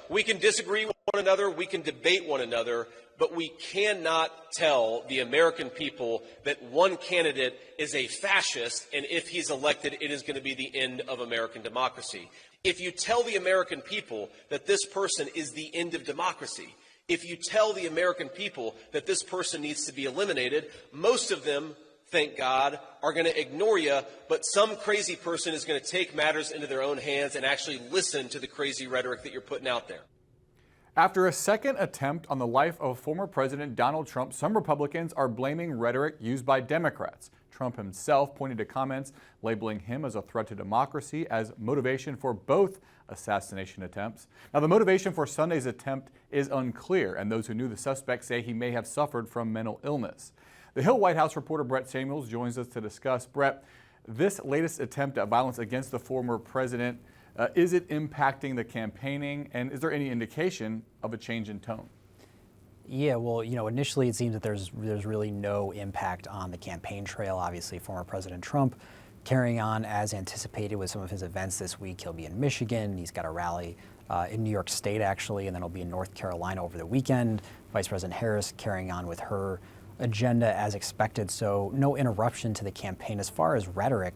We can disagree with one another, we can debate one another, but we cannot tell the American people that one candidate is a fascist, and if he's elected, it is going to be the end of American democracy. If you tell the American people that this person is the end of democracy, if you tell the American people that this person needs to be eliminated, most of them, thank God, are going to ignore you, but some crazy person is going to take matters into their own hands and actually listen to the crazy rhetoric that you're putting out there. After a second attempt on the life of former President Donald Trump, some Republicans are blaming rhetoric used by Democrats. Trump himself pointed to comments labeling him as a threat to democracy as motivation for both assassination attempts. Now, the motivation for Sunday's attempt is unclear, and those who knew the suspect say he may have suffered from mental illness. The Hill White House reporter Brett Samuels joins us to discuss. Brett, this latest attempt at violence against the former president, is it impacting the campaigning, and is there any indication of a change in tone? Yeah, well, initially it seems that there's really no impact on the campaign trail. Obviously, former President Trump carrying on as anticipated with some of his events this week. He'll be in Michigan. He's got a rally in New York State, actually, and then he'll be in North Carolina over the weekend. Vice President Harris carrying on with her agenda as expected. So no interruption to the campaign. As far as rhetoric,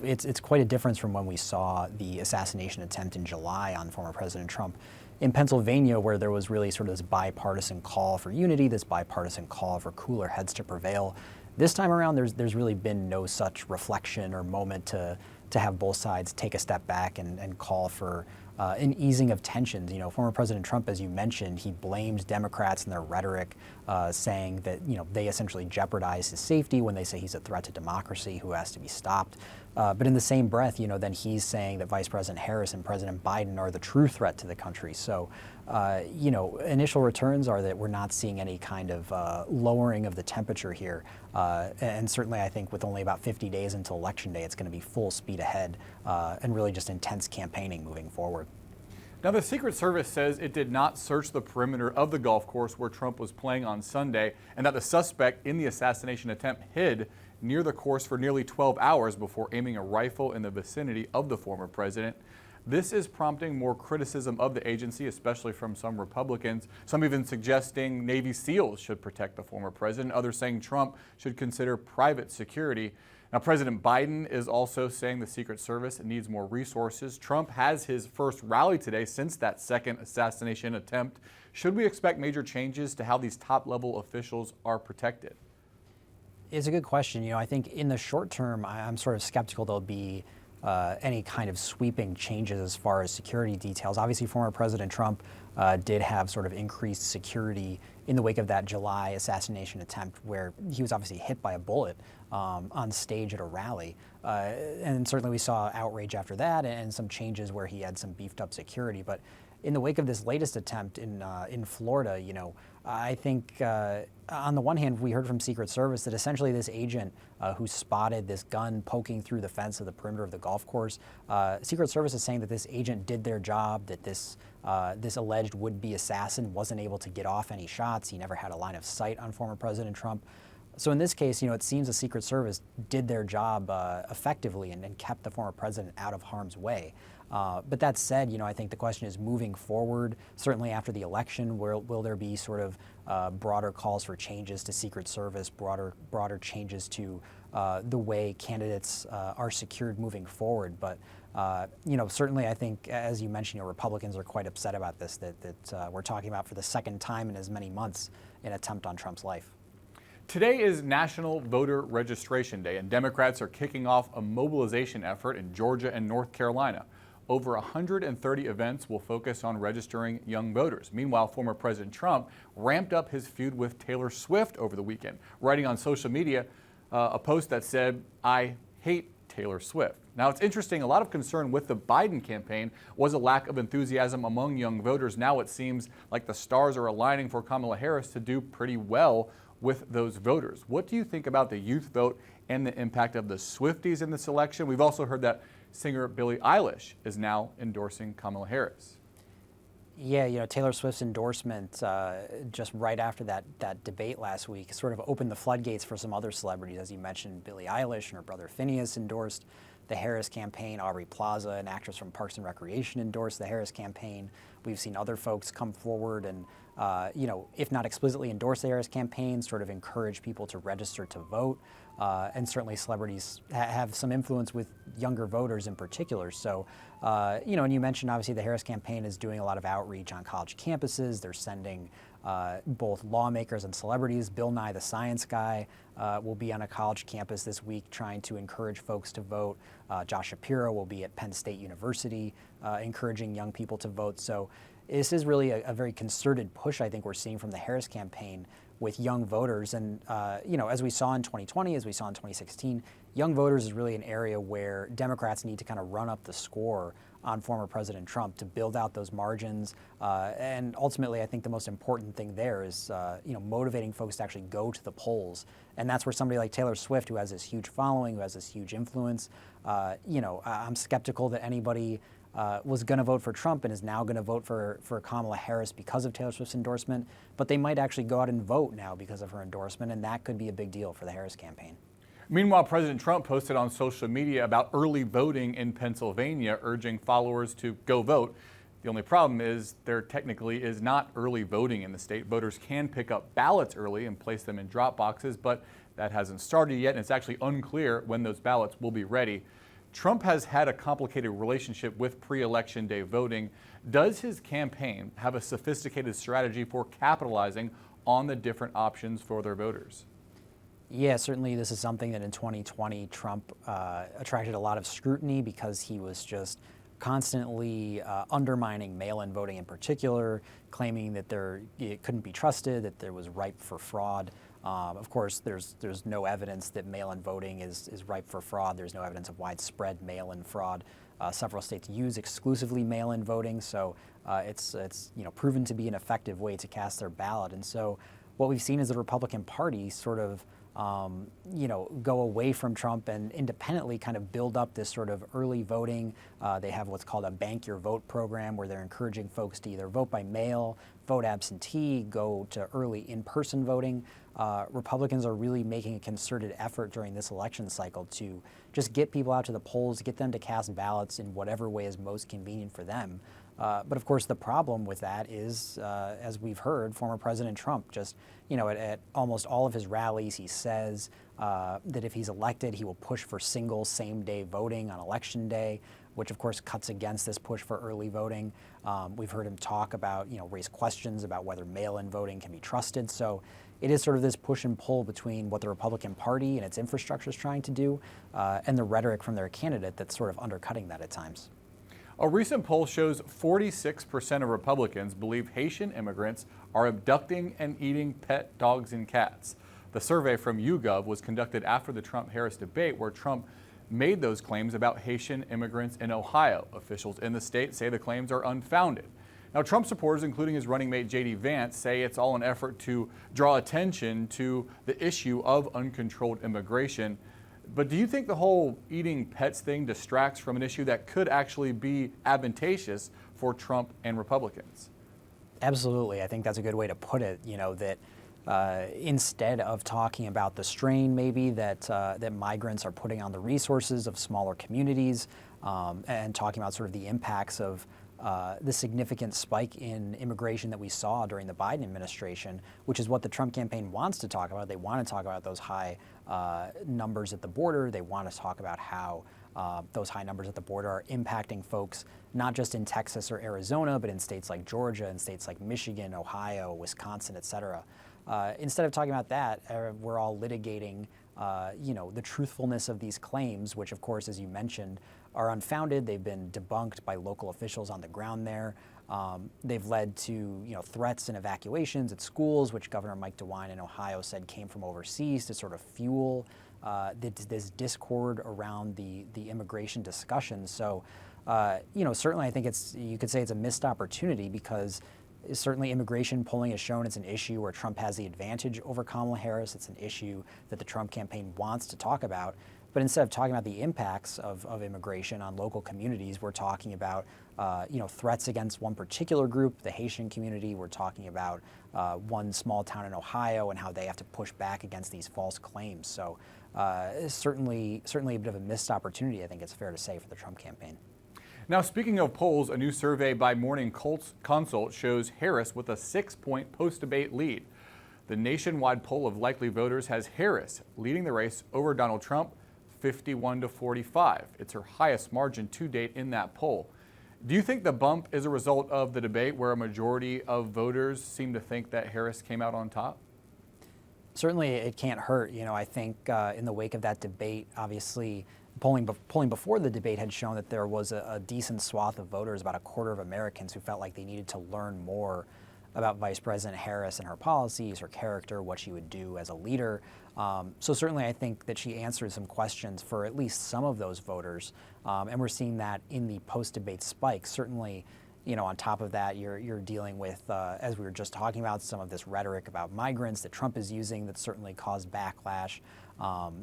it's quite a difference from when we saw the assassination attempt in July on former President Trump in Pennsylvania, where there was really sort of this bipartisan call for unity, this bipartisan call for cooler heads to prevail. This time around, there's really been no such reflection or moment to have both sides take a step back and call for an easing of tensions. Former President Trump, as you mentioned, he blames Democrats and their rhetoric, saying that they essentially jeopardize his safety when they say he's a threat to democracy who has to be stopped. But in the same breath, then he's saying that Vice President Harris and President Biden are the true threat to the country. So, initial returns are that we're not seeing any kind of lowering of the temperature here. And certainly, I think with only about 50 days until Election Day, it's going to be full speed ahead and really just intense campaigning moving forward. Now, the Secret Service says it did not search the perimeter of the golf course where Trump was playing on Sunday, and that the suspect in the assassination attempt hid near the course for nearly 12 hours before aiming a rifle in the vicinity of the former president. This is prompting more criticism of the agency, especially from some Republicans, some even suggesting Navy SEALs should protect the former president, others saying Trump should consider private security. Now, President Biden is also saying the Secret Service needs more resources. Trump has his first rally today since that second assassination attempt. Should we expect major changes to how these top-level officials are protected? It's a good question. I think in the short term, I'm sort of skeptical there'll be any kind of sweeping changes as far as security details. Obviously, former President Trump did have sort of increased security in the wake of that July assassination attempt, where he was obviously hit by a bullet on stage at a rally. And certainly we saw outrage after that and some changes where he had some beefed up security. But in the wake of this latest attempt in Florida, I think on the one hand, we heard from Secret Service that essentially this agent who spotted this gun poking through the fence of the perimeter of the golf course, Secret Service is saying that this agent did their job, that this alleged would-be assassin wasn't able to get off any shots. He never had a line of sight on former President Trump. So in this case, it seems the Secret Service did their job effectively and kept the former president out of harm's way. But that said, I think the question is moving forward, certainly after the election, will there be sort of broader calls for changes to Secret Service, broader changes to the way candidates are secured moving forward? But, certainly I think, as you mentioned, Republicans are quite upset about this, that we're talking about for the second time in as many months an attempt on Trump's life. Today is National Voter Registration Day, and Democrats are kicking off a mobilization effort in Georgia and North Carolina. Over 130 events will focus on registering young voters. Meanwhile, former President Trump ramped up his feud with Taylor Swift over the weekend, writing on social media a post that said, "I hate Taylor Swift." Now, it's interesting, a lot of concern with the Biden campaign was a lack of enthusiasm among young voters. Now it seems like the stars are aligning for Kamala Harris to do pretty well with those voters. What do you think about the youth vote and the impact of the Swifties in this election? We've also heard that singer Billie Eilish is now endorsing Kamala Harris. Yeah, Taylor Swift's endorsement just right after that debate last week sort of opened the floodgates for some other celebrities. As you mentioned, Billie Eilish and her brother Phineas endorsed the Harris campaign. Aubrey Plaza, an actress from Parks and Recreation, endorsed the Harris campaign. We've seen other folks come forward and, if not explicitly endorse the Harris campaign, sort of encourage people to register to vote. And certainly celebrities have some influence with younger voters in particular. So, and you mentioned obviously the Harris campaign is doing a lot of outreach on college campuses. They're sending both lawmakers and celebrities. Bill Nye, the science guy, will be on a college campus this week trying to encourage folks to vote. Josh Shapiro will be at Penn State University encouraging young people to vote. So this is really a very concerted push, I think, we're seeing from the Harris campaign with young voters. And, as we saw in 2020, as we saw in 2016, young voters is really an area where Democrats need to kind of run up the score on former President Trump to build out those margins. And ultimately, I think the most important thing there is, motivating folks to actually go to the polls. And that's where somebody like Taylor Swift, who has this huge following, who has this huge influence, I'm skeptical that anybody was going to vote for Trump and is now going to vote for Kamala Harris because of Taylor Swift's endorsement. But they might actually go out and vote now because of her endorsement, and that could be a big deal for the Harris campaign. Meanwhile, President Trump posted on social media about early voting in Pennsylvania, urging followers to go vote. The only problem is there technically is not early voting in the state. Voters can pick up ballots early and place them in drop boxes, but that hasn't started yet, and it's actually unclear when those ballots will be ready. Trump has had a complicated relationship with pre-election day voting. Does his campaign have a sophisticated strategy for capitalizing on the different options for their voters? Yeah, certainly this is something that in 2020 Trump attracted a lot of scrutiny because he was just constantly undermining mail-in voting in particular, claiming that it couldn't be trusted, that there was ripe for fraud. Of course, there's no evidence that mail-in voting is ripe for fraud. There's no evidence of widespread mail-in fraud. Several states use exclusively mail-in voting, so it's proven to be an effective way to cast their ballot. And so what we've seen is the Republican Party sort of go away from Trump and independently kind of build up this sort of early voting. They have what's called a Bank Your Vote program where they're encouraging folks to either vote by mail, vote absentee, go to early in-person voting. Republicans are really making a concerted effort during this election cycle to just get people out to the polls, get them to cast ballots in whatever way is most convenient for them. But of course, the problem with that is, as we've heard, former President Trump just, at almost all of his rallies, he says that if he's elected, he will push for single same-day voting on Election Day, which of course cuts against this push for early voting. We've heard him talk about, raise questions about whether mail-in voting can be trusted. So it is sort of this push and pull between what the Republican Party and its infrastructure is trying to do and the rhetoric from their candidate that's sort of undercutting that at times. A recent poll shows 46% of Republicans believe Haitian immigrants are abducting and eating pet dogs and cats. The survey from YouGov was conducted after the Trump-Harris debate where Trump made those claims about Haitian immigrants in Ohio. Officials in the state say the claims are unfounded. Now, Trump supporters, including his running mate J.D. Vance, say it's all an effort to draw attention to the issue of uncontrolled immigration. But do you think the whole eating pets thing distracts from an issue that could actually be advantageous for Trump and Republicans? Absolutely. I think that's a good way to put it, that instead of talking about the strain maybe that migrants are putting on the resources of smaller communities and talking about sort of the impacts of the significant spike in immigration that we saw during the Biden administration, which is what the Trump campaign wants to talk about. They want to talk about those high numbers at the border. They want to talk about how those high numbers at the border are impacting folks, not just in Texas or Arizona, but in states like Georgia and states like Michigan, Ohio, Wisconsin, et cetera. Instead of talking about that, we're all litigating the truthfulness of these claims, which of course, as you mentioned, are unfounded. They've been debunked by local officials on the ground there. They've led to threats and evacuations at schools, which Governor Mike DeWine in Ohio said came from overseas to sort of fuel this discord around the immigration discussion. So, certainly I think you could say it's a missed opportunity because certainly immigration polling has shown it's an issue where Trump has the advantage over Kamala Harris. It's an issue that the Trump campaign wants to talk about. But instead of talking about the impacts of immigration on local communities, we're talking about threats against one particular group, the Haitian community. We're talking about one small town in Ohio and how they have to push back against these false claims. So certainly a bit of a missed opportunity, I think it's fair to say, for the Trump campaign. Now, speaking of polls, a new survey by Morning Consult shows Harris with a 6-point post-debate lead. The nationwide poll of likely voters has Harris leading the race over Donald Trump, 51-45. It's her highest margin to date in that poll. Do you think the bump is a result of the debate where a majority of voters seem to think that Harris came out on top? Certainly it can't hurt. I think in the wake of that debate, obviously polling before the debate had shown that there was a decent swath of voters, about a quarter of Americans, who felt like they needed to learn more about Vice President Harris and her policies, her character, what she would do as a leader. So certainly I think that she answered some questions for at least some of those voters. And we're seeing that in the post-debate spike. Certainly, on top of that, you're dealing with, as we were just talking about, some of this rhetoric about migrants that Trump is using that certainly caused backlash.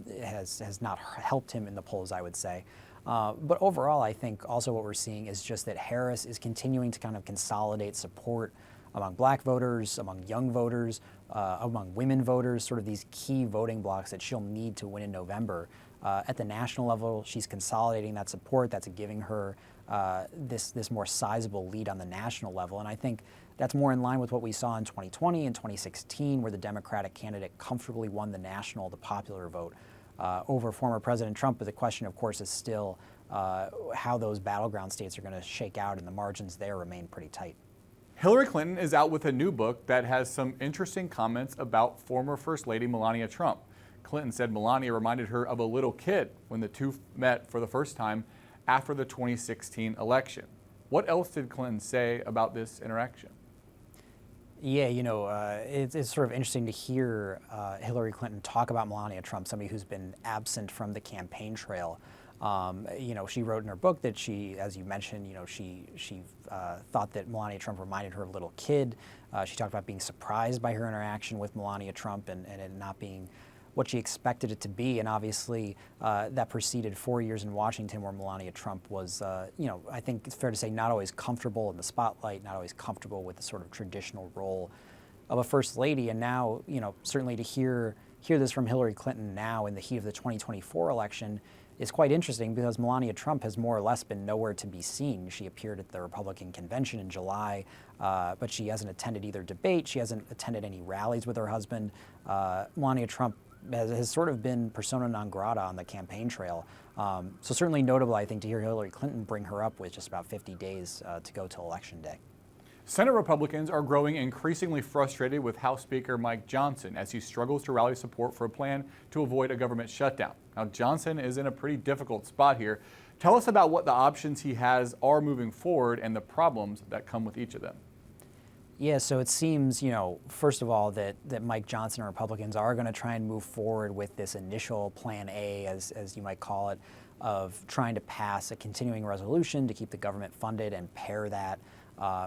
It has not helped him in the polls, I would say. But overall, I think also what we're seeing is just that Harris is continuing to kind of consolidate support among black voters, among young voters, among women voters, sort of these key voting blocks that she'll need to win in November. At the national level, she's consolidating that support. That's giving her this more sizable lead on the national level. And I think that's more in line with what we saw in 2020 and 2016, where the Democratic candidate comfortably won the popular vote over former President Trump. But the question, of course, is still how those battleground states are going to shake out, and the margins there remain pretty tight. Hillary Clinton is out with a new book that has some interesting comments about former First Lady Melania Trump. Clinton said Melania reminded her of a little kid when the two met for the first time after the 2016 election. What else did Clinton say about this interaction? Yeah, it's sort of interesting to hear Hillary Clinton talk about Melania Trump, somebody who's been absent from the campaign trail. She wrote in her book that she, as you mentioned, she thought that Melania Trump reminded her of a little kid. She talked about being surprised by her interaction with Melania Trump and it not being what she expected it to be. And obviously that preceded 4 years in Washington where Melania Trump was, I think it's fair to say, not always comfortable in the spotlight, not always comfortable with the sort of traditional role of a first lady. And now, certainly to hear this from Hillary Clinton now in the heat of the 2024 election is quite interesting, because Melania Trump has more or less been nowhere to be seen. She appeared at the Republican convention in July, but she hasn't attended either debate. She hasn't attended any rallies with her husband. Melania Trump has sort of been persona non grata on the campaign trail. So certainly notable, I think, to hear Hillary Clinton bring her up with just about 50 days to go till Election Day. Senate Republicans are growing increasingly frustrated with House Speaker Mike Johnson as he struggles to rally support for a plan to avoid a government shutdown. Now, Johnson is in a pretty difficult spot here. Tell us about what the options he has are moving forward and the problems that come with each of them. Yeah, so it seems, first of all, that Mike Johnson and Republicans are going to try and move forward with this initial Plan A, as you might call it, of trying to pass a continuing resolution to keep the government funded and pair that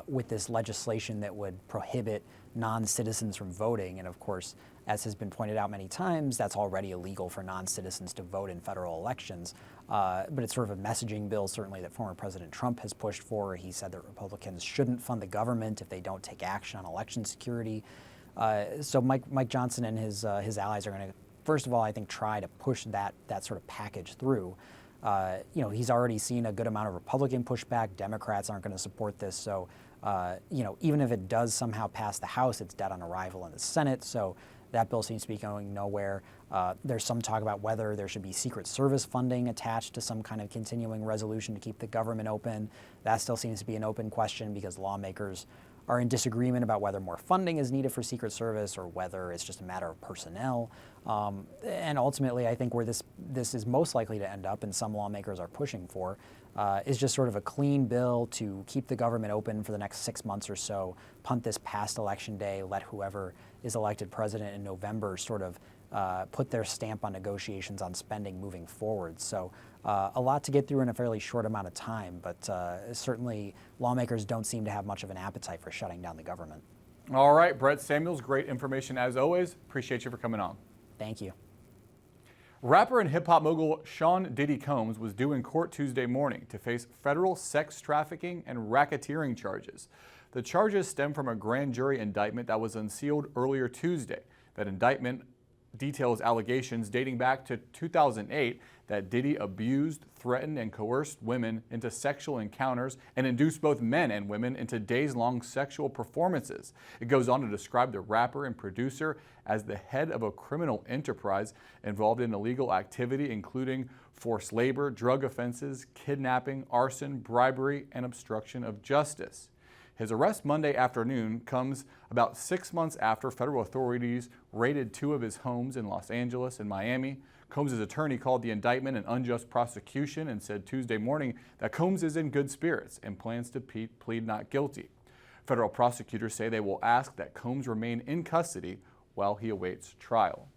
with this legislation that would prohibit non-citizens from voting. And of course, as has been pointed out many times, that's already illegal for non-citizens to vote in federal elections. But it's sort of a messaging bill, certainly, that former President Trump has pushed for. He said that Republicans shouldn't fund the government if they don't take action on election security. So Mike Johnson and his allies are going to, first of all, I think, try to push that sort of package through. He's already seen a good amount of Republican pushback. Democrats aren't going to support this. So, even if it does somehow pass the House, it's dead on arrival in the Senate. So that bill seems to be going nowhere. There's some talk about whether there should be Secret Service funding attached to some kind of continuing resolution to keep the government open. That still seems to be an open question because lawmakers are in disagreement about whether more funding is needed for Secret Service or whether it's just a matter of personnel. And ultimately, I think where this is most likely to end up, and some lawmakers are pushing for, is just sort of a clean bill to keep the government open for the next 6 months or so, punt this past Election Day, let whoever is elected president in November sort of put their stamp on negotiations on spending moving forward. So a lot to get through in a fairly short amount of time, but certainly lawmakers don't seem to have much of an appetite for shutting down the government. All right, Brett Samuels, great information as always. Appreciate you for coming on. Thank you. Rapper and hip-hop mogul Sean Diddy Combs was due in court Tuesday morning to face federal sex trafficking and racketeering charges. The charges stem from a grand jury indictment that was unsealed earlier Tuesday. That indictment details allegations dating back to 2008 that Diddy abused, threatened, and coerced women into sexual encounters and induced both men and women into days-long sexual performances. It goes on to describe the rapper and producer as the head of a criminal enterprise involved in illegal activity, including forced labor, drug offenses, kidnapping, arson, bribery, and obstruction of justice. His arrest Monday afternoon comes about 6 months after federal authorities raided two of his homes in Los Angeles and Miami. Combs' attorney called the indictment an unjust prosecution and said Tuesday morning that Combs is in good spirits and plans to plead not guilty. Federal prosecutors say they will ask that Combs remain in custody while he awaits trial.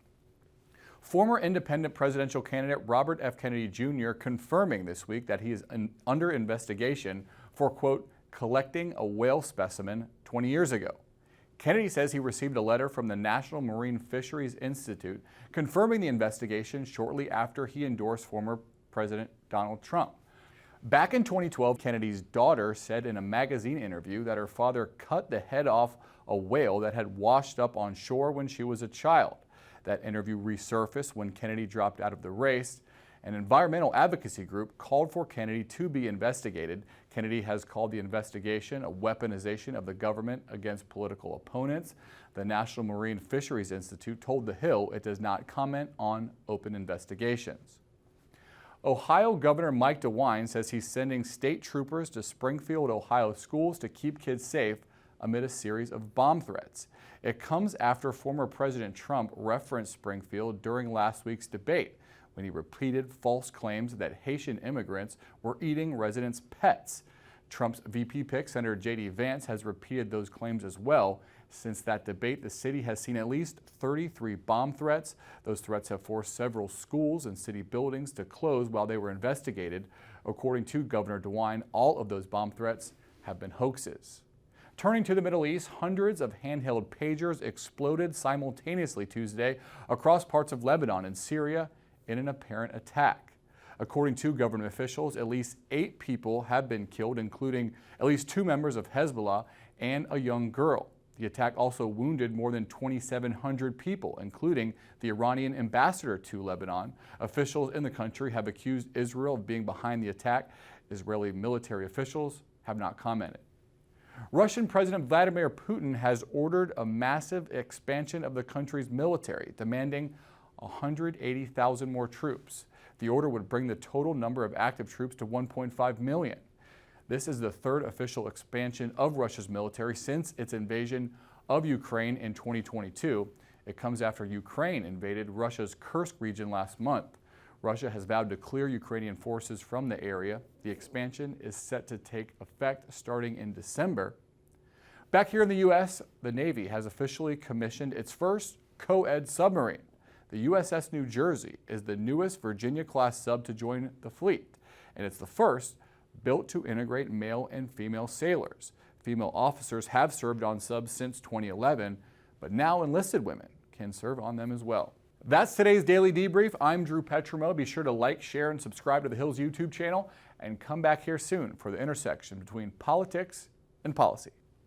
Former independent presidential candidate Robert F. Kennedy Jr. confirming this week that he is under investigation for, quote, collecting a whale specimen 20 years ago. Kennedy says he received a letter from the National Marine Fisheries Institute confirming the investigation shortly after he endorsed former President Donald Trump. Back in 2012, Kennedy's daughter said in a magazine interview that her father cut the head off a whale that had washed up on shore when she was a child. That interview resurfaced when Kennedy dropped out of the race. An environmental advocacy group called for Kennedy to be investigated. Kennedy has called the investigation a weaponization of the government against political opponents. The National Marine Fisheries Institute told The Hill it does not comment on open investigations. Ohio Governor Mike DeWine says he's sending state troopers to Springfield, Ohio schools to keep kids safe amid a series of bomb threats. It comes after former President Trump referenced Springfield during last week's debate, when he repeated false claims that Haitian immigrants were eating residents' pets. Trump's VP pick, Senator J.D. Vance, has repeated those claims as well. Since that debate, the city has seen at least 33 bomb threats. Those threats have forced several schools and city buildings to close while they were investigated. According to Governor DeWine, all of those bomb threats have been hoaxes. Turning to the Middle East, hundreds of handheld pagers exploded simultaneously Tuesday across parts of Lebanon and Syria in an apparent attack. According to government officials, at least 8 people have been killed, including at least 2 members of Hezbollah and a young girl. The attack also wounded more than 2,700 people, including the Iranian ambassador to Lebanon. Officials in the country have accused Israel of being behind the attack. Israeli military officials have not commented. Russian President Vladimir Putin has ordered a massive expansion of the country's military, demanding 180,000 more troops. The order would bring the total number of active troops to 1.5 million. This is the third official expansion of Russia's military since its invasion of Ukraine in 2022. It comes after Ukraine invaded Russia's Kursk region last month. Russia has vowed to clear Ukrainian forces from the area. The expansion is set to take effect starting in December. Back here in the U.S., the Navy has officially commissioned its first coed submarine. The USS New Jersey is the newest Virginia-class sub to join the fleet, and it's the first built to integrate male and female sailors. Female officers have served on subs since 2011, but now enlisted women can serve on them as well. That's today's Daily Debrief. I'm Drew Petrimoulx. Be sure to like, share, and subscribe to the Hill's YouTube channel, and come back here soon for the intersection between politics and policy.